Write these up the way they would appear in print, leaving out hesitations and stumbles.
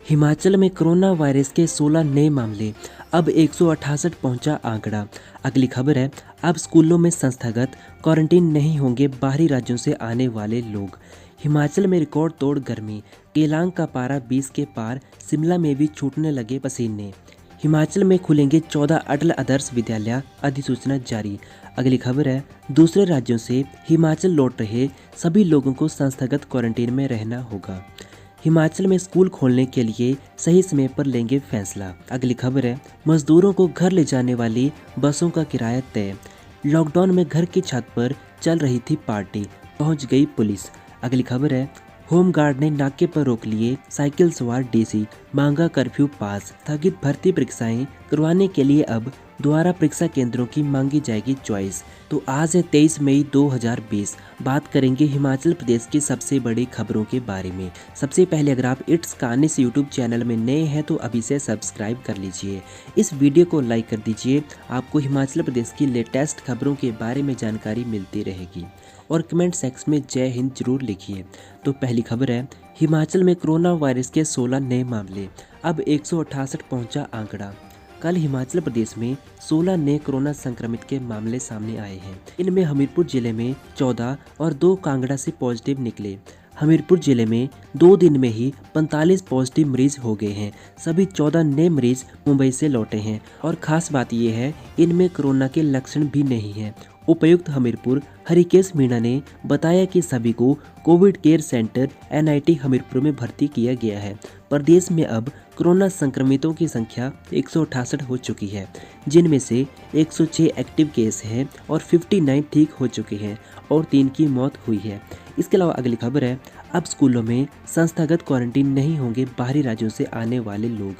हिमाचल में corona virus के 16 नए मामले, अब 168 पहुंचा आंकड़ा। अगली खबर है, अब स्कूलों में संस्थागत क्वारंटीन नहीं होंगे बाहरी राज्यों से आने वाले लोग। हिमाचल में रिकॉर्ड तोड़ गर्मी, केलांग का पारा 20 के पार, शिमला में भी छूटने लगे पसीने। हिमाचल में खुलेंगे 14 अटल आदर्श विद्यालय, अधिसूचना जारी। अगली खबर है, दूसरे राज्यों से हिमाचल लौट रहे सभी लोगों को संस्थागत क्वारंटीन में रहना होगा। हिमाचल में स्कूल खोलने के लिए सही समय पर लेंगे फैसला। अगली खबर है, मजदूरों को घर ले जाने वाली बसों का किराया तय। लॉकडाउन में घर की छत पर चल रही थी पार्टी, पहुंच गई पुलिस। अगली खबर है, होमगार्ड ने नाके पर रोक लिए साइकिल सवार डीसी, मांगा कर्फ्यू पास। स्थगित भर्ती परीक्षाएं करवाने के लिए अब दोबारा परीक्षा केंद्रों की मांगी जाएगी चॉइस। तो आज है 23 मई 2020। बात करेंगे हिमाचल प्रदेश की सबसे बड़ी खबरों के बारे में। सबसे पहले अगर आप इट्स कहानी से यूट्यूब चैनल में नए हैं तो अभी से सब्सक्राइब कर लीजिए। इस वीडियो को लाइक कर दीजिए, आपको हिमाचल प्रदेश की लेटेस्ट खबरों के बारे में जानकारी मिलती रहेगी। और कमेंट सेक्शन में जय हिंद जरूर लिखिए। तो पहली खबर है, हिमाचल में कोरोना वायरस के 16 नए मामले, अब 168 पहुंचा आंकड़ा। कल हिमाचल प्रदेश में 16 नए कोरोना संक्रमित के मामले सामने आए हैं। इनमें हमीरपुर जिले में 14 और 2 कांगड़ा से पॉजिटिव निकले। हमीरपुर जिले में 2 दिन में ही 45 पॉजिटिव मरीज हो गए हैं। सभी 14 नए मरीज मुंबई से लौटे हैं और खास बात यह है, इनमें कोरोना के लक्षण भी नहीं हैं। उपायुक्त हमीरपुर हरिकेश मीणा ने बताया कि सभी को Covid care centre NIT Hamirpur में भर्ती किया गया है। प्रदेश में अब कोरोना संक्रमितों की संख्या 168 हो चुकी है, जिनमें से 106 एक्टिव केस हैं और 59 ठीक हो चुके हैं और 3 की मौत हुई है। इसके अलावा अगली खबर है, अब स्कूलों में संस्थागत क्वारंटीन नहीं होंगे बाहरी राज्यों से आने वाले लोग।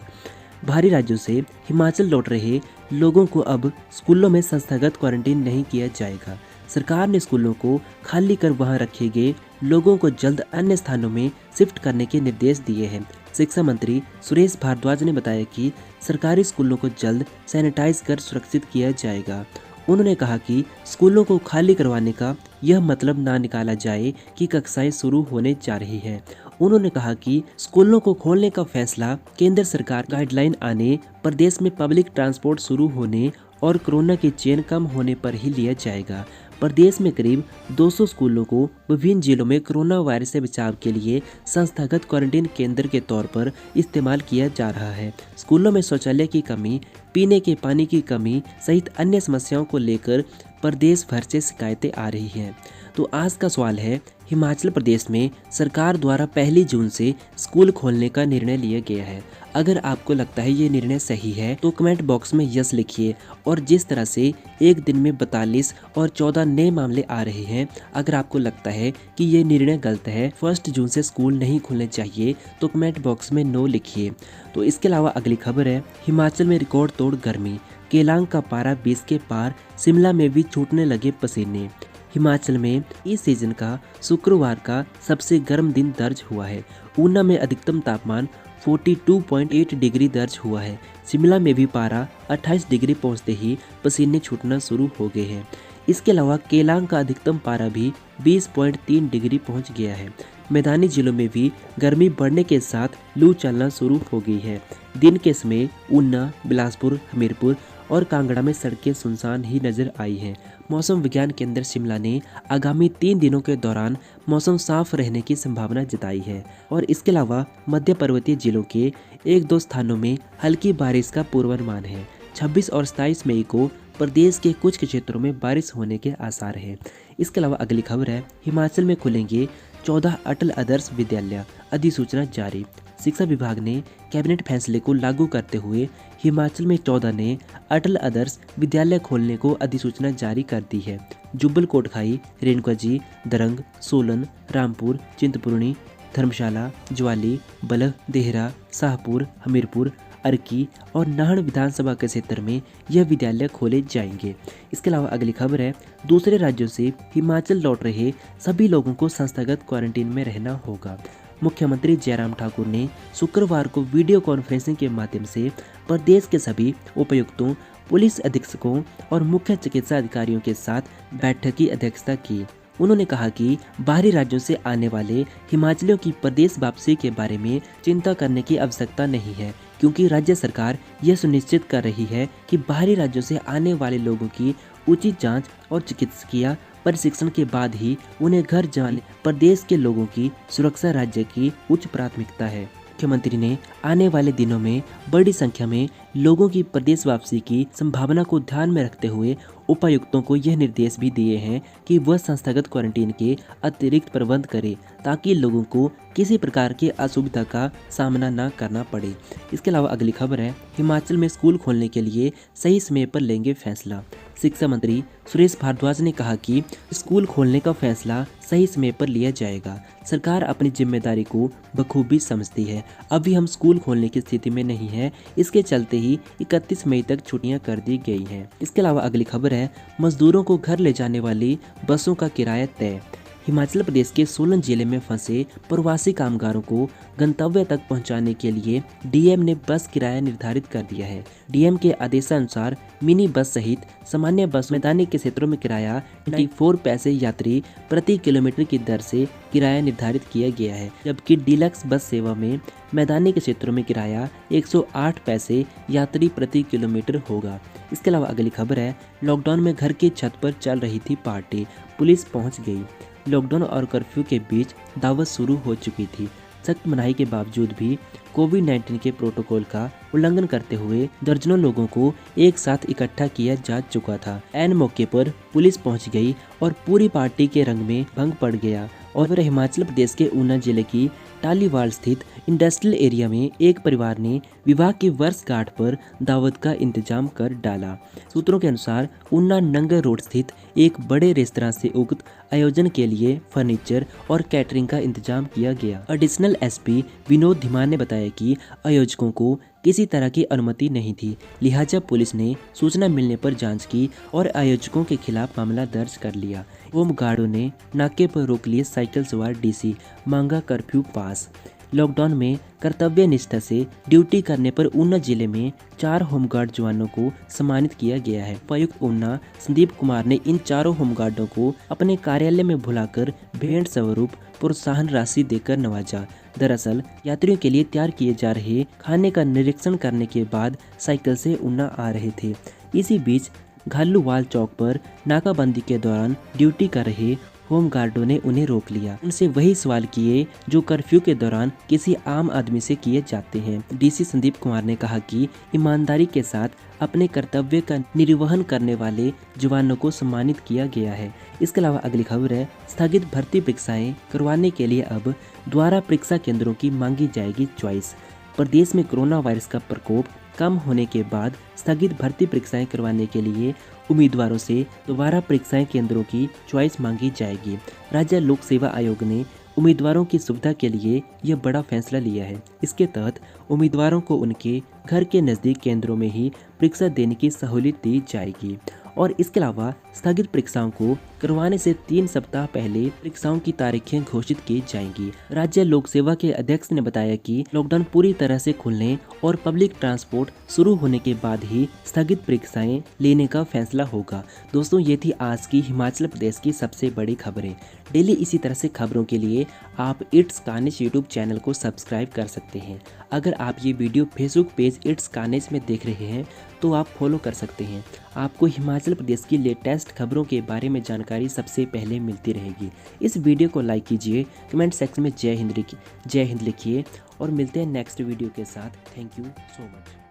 बाहरी राज्यों से हिमाचल लौट रहे लोगों को अब स्कूलों में संस्थागत क्वारंटीन नहीं किया जाएगा। सरकार ने स्कूलों को खाली कर वहां रखे गए लोगों को जल्द अन्य स्थानों में शिफ्ट करने के निर्देश दिए हैं। शिक्षा मंत्री सुरेश भारद्वाज ने बताया कि सरकारी स्कूलों को जल्द सैनिटाइज कर सुरक्षित किया जाएगा। उन्होंने कहा कि स्कूलों को खाली करवाने का यह मतलब ना निकाला जाए कि कक्षाएं शुरू होने जा रही हैं। उन्होंने कहा कि स्कूलों को खोलने का फैसला केंद्र सरकार गाइडलाइन आने, प्रदेश में पब्लिक ट्रांसपोर्ट शुरू होने और कोरोना की चेन कम होने पर ही लिया जाएगा। प्रदेश में करीब 200 स्कूलों को विभिन्न जिलों में कोरोना वायरस से बचाव के लिए संस्थागत क्वारंटीन केंद्र के तौर पर इस्तेमाल किया जा रहा है। स्कूलों में शौचालय की कमी, पीने के पानी की कमी सहित अन्य समस्याओं को लेकर प्रदेश भर से शिकायतें आ रही हैं। तो आज का सवाल है, हिमाचल प्रदेश में सरकार द्वारा 1 जून से स्कूल खोलने का निर्णय लिया गया है। अगर आपको लगता है ये निर्णय सही है तो कमेंट बॉक्स में यस लिखिए। और जिस तरह से एक दिन में 42 और 14 नए मामले आ रहे हैं, अगर आपको लगता है कि ये निर्णय गलत है, 1 जून से स्कूल नहीं खुलने चाहिए, तो कमेंट बॉक्स में नो लिखिए। तो इसके अलावा अगली खबर है, हिमाचल में रिकॉर्ड तोड़ गर्मी, केलांग का पारा 20 के पार, शिमला में भी छूटने लगे पसीने। हिमाचल में इस सीजन का शुक्रवार का सबसे गर्म दिन दर्ज हुआ है। ऊना में अधिकतम तापमान 42.8 डिग्री दर्ज हुआ है। शिमला में भी पारा 28 डिग्री पहुंचते ही पसीने छूटना शुरू हो गए हैं। इसके अलावा केलांग का अधिकतम पारा भी 20.3 डिग्री पहुंच गया है। मैदानी जिलों में भी गर्मी बढ़ने के साथ लू चलना शुरू हो गई है। दिन के समय ऊना, बिलासपुर, हमीरपुर और कांगड़ा में सड़कें सुनसान ही नजर आई हैं। मौसम विज्ञान केंद्र शिमला ने आगामी 3 दिनों के दौरान मौसम साफ रहने की संभावना जताई है और इसके अलावा मध्य पर्वतीय जिलों के 1-2 स्थानों में हल्की बारिश का पूर्वानुमान है। 26 और 27 मई को प्रदेश के कुछ क्षेत्रों में बारिश होने के आसार हैं। इसके अलावा अगली खबर है, हिमाचल में खुलेंगे 14 अटल आदर्श विद्यालय, अधिसूचना जारी। शिक्षा विभाग ने कैबिनेट फैसले को लागू करते हुए हिमाचल में 14 ने अटल आदर्श विद्यालय खोलने को अधिसूचना जारी कर दी है। जुब्बल कोटखाई, रेणुकाजी, दरंग, सोलन, रामपुर, चिंतपूर्णी, धर्मशाला, ज्वाली, बलह, देहरा, शाहपुर, हमीरपुर, अर्की और नाहन विधानसभा के क्षेत्र में यह विद्यालय खोले जाएंगे। इसके अलावा अगली खबर है, दूसरे राज्यों से हिमाचल लौट रहे सभी लोगों को संस्थागत क्वारंटीन में रहना होगा। मुख्यमंत्री जयराम ठाकुर ने शुक्रवार को वीडियो कॉन्फ्रेंसिंग के माध्यम से प्रदेश के सभी उपायुक्तों, पुलिस अधीक्षकों और मुख्य चिकित्सा अधिकारियों के साथ बैठक की अध्यक्षता की। उन्होंने कहा कि बाहरी राज्यों से आने वाले हिमाचलियों की प्रदेश वापसी के बारे में चिंता करने की आवश्यकता नहीं है, क्योंकि राज्य सरकार यह सुनिश्चित कर रही है कि बाहरी राज्यों से आने वाले लोगों की उचित जांच और चिकित्सकीय प्रशिक्षण के बाद ही उन्हें घर जाने। प्रदेश के लोगों की सुरक्षा राज्य की उच्च प्राथमिकता है। मुख्यमंत्री ने आने वाले दिनों में बड़ी संख्या में लोगों की प्रदेश वापसी की संभावना को ध्यान में रखते हुए उपायुक्तों को यह निर्देश भी दिए हैं कि वह संस्थागत क्वारंटीन के अतिरिक्त प्रबंध करें, ताकि लोगों को किसी प्रकार की असुविधा का सामना न करना पड़े। इसके अलावा अगली खबर है, हिमाचल में स्कूल खोलने के लिए सही समय पर लेंगे फैसला। शिक्षा मंत्री सुरेश भारद्वाज ने कहा कि स्कूल खोलने का फैसला सही समय पर लिया जाएगा। सरकार अपनी जिम्मेदारी को बखूबी समझती है। अभी हम स्कूल खोलने की स्थिति में नहीं है, इसके चलते ही 31 मई तक छुट्टियां कर दी गई हैं। इसके अलावा अगली खबर है, मजदूरों को घर ले जाने वाली बसों का किराया तय। हिमाचल प्रदेश के सोलन जिले में फंसे प्रवासी कामगारों को गंतव्य तक पहुंचाने के लिए डीएम ने बस किराया निर्धारित कर दिया है। डीएम के आदेशानुसार मिनी बस सहित सामान्य बस मैदानी के क्षेत्रों में किराया 94 पैसे यात्री प्रति किलोमीटर की दर से किराया निर्धारित किया गया है, जबकि डीलक्स बस सेवा में मैदानी के क्षेत्रों में किराया 108 पैसे यात्री प्रति किलोमीटर होगा। इसके अलावा अगली खबर है, लॉकडाउन में घर की छत पर चल रही थी पार्टी, पुलिस पहुंच गई। लॉकडाउन और कर्फ्यू के बीच दावत शुरू हो चुकी थी। सख्त मनाही के बावजूद भी कोविड-19 के प्रोटोकॉल का उल्लंघन करते हुए दर्जनों लोगों को एक साथ इकट्ठा किया जा चुका था। ऐन मौके पर पुलिस पहुंच गई और पूरी पार्टी के रंग में भंग पड़ गया। और हिमाचल प्रदेश के ऊना जिले की टालीवाल स्थित इंडस्ट्रियल एरिया में एक परिवार ने विवाह की वर्षगांठ पर दावत का इंतजाम कर डाला। सूत्रों के अनुसार ऊना नंगर रोड स्थित एक बड़े रेस्तरां से उक्त आयोजन के लिए फर्नीचर और कैटरिंग का इंतजाम किया गया। एडिशनल एसपी विनोद धीमान ने बताया कि आयोजकों को किसी तरह की अनुमति नहीं थी, लिहाजा पुलिस ने सूचना मिलने पर जांच की और आयोजकों के खिलाफ मामला दर्ज कर लिया। होमगार्डों ने नाके पर रोक लिए साइकिल सवार डीसी, मांगा कर्फ्यू पास। लॉकडाउन में कर्तव्य निष्ठा से ड्यूटी करने पर ऊना जिले में 4 होमगार्ड जवानों को सम्मानित किया गया है। उपायुक्त ऊना संदीप कुमार ने इन चारों होमगार्डों को अपने कार्यालय में बुलाकर भेंट स्वरूप प्रोत्साहन राशि देकर नवाजा। दरअसल यात्रियों के लिए तैयार किए जा रहे खाने का निरीक्षण करने के बाद साइकिल से ऊना आ रहे थे। इसी बीच घालूवाल चौक पर नाकाबंदी के दौरान ड्यूटी कर रहे होमगार्डों ने उन्हें रोक लिया। उनसे वही सवाल किए जो कर्फ्यू के दौरान किसी आम आदमी से किए जाते हैं। डीसी संदीप कुमार ने कहा कि ईमानदारी के साथ अपने कर्तव्य का निर्वहन करने वाले जवानों को सम्मानित किया गया है। इसके अलावा अगली खबर है, स्थगित भर्ती परीक्षाएं करवाने के लिए अब द्वारा परीक्षा केंद्रों की मांगी जाएगी चॉइस। प्रदेश में कोरोना वायरस का प्रकोप कम होने के बाद स्थगित भर्ती परीक्षाएं करवाने के लिए उम्मीदवारों से दोबारा परीक्षाएं केंद्रों की चॉइस मांगी जाएगी। राज्य लोक सेवा आयोग ने उम्मीदवारों की सुविधा के लिए यह बड़ा फैसला लिया है। इसके तहत उम्मीदवारों को उनके घर के नज़दीक केंद्रों में ही परीक्षा देने की सहूलियत दी जाएगी। और इसके अलावा स्थगित परीक्षाओं को करवाने से 3 सप्ताह पहले परीक्षाओं की तारीखें घोषित की जाएंगी। राज्य लोक सेवा के अध्यक्ष ने बताया कि लॉकडाउन पूरी तरह से खुलने और पब्लिक ट्रांसपोर्ट शुरू होने के बाद ही स्थगित परीक्षाएं लेने का फैसला होगा। दोस्तों, ये थी आज की हिमाचल प्रदेश की सबसे बड़ी खबरें। डेली इसी तरह से खबरों के लिए आप इट्स कानेज यूट्यूब चैनल को सब्सक्राइब कर सकते हैं। अगर आप ये वीडियो फेसबुक पेज इट्स कानेज में देख रहे हैं तो आप फॉलो कर सकते हैं। आपको हिमाचल प्रदेश की लेटेस्ट खबरों के बारे में जानकारी सबसे पहले मिलती रहेगी। इस वीडियो को लाइक कीजिए, कमेंट सेक्शन में जय हिंद लिखिए और मिलते हैं नेक्स्ट वीडियो के साथ। Thank you so much.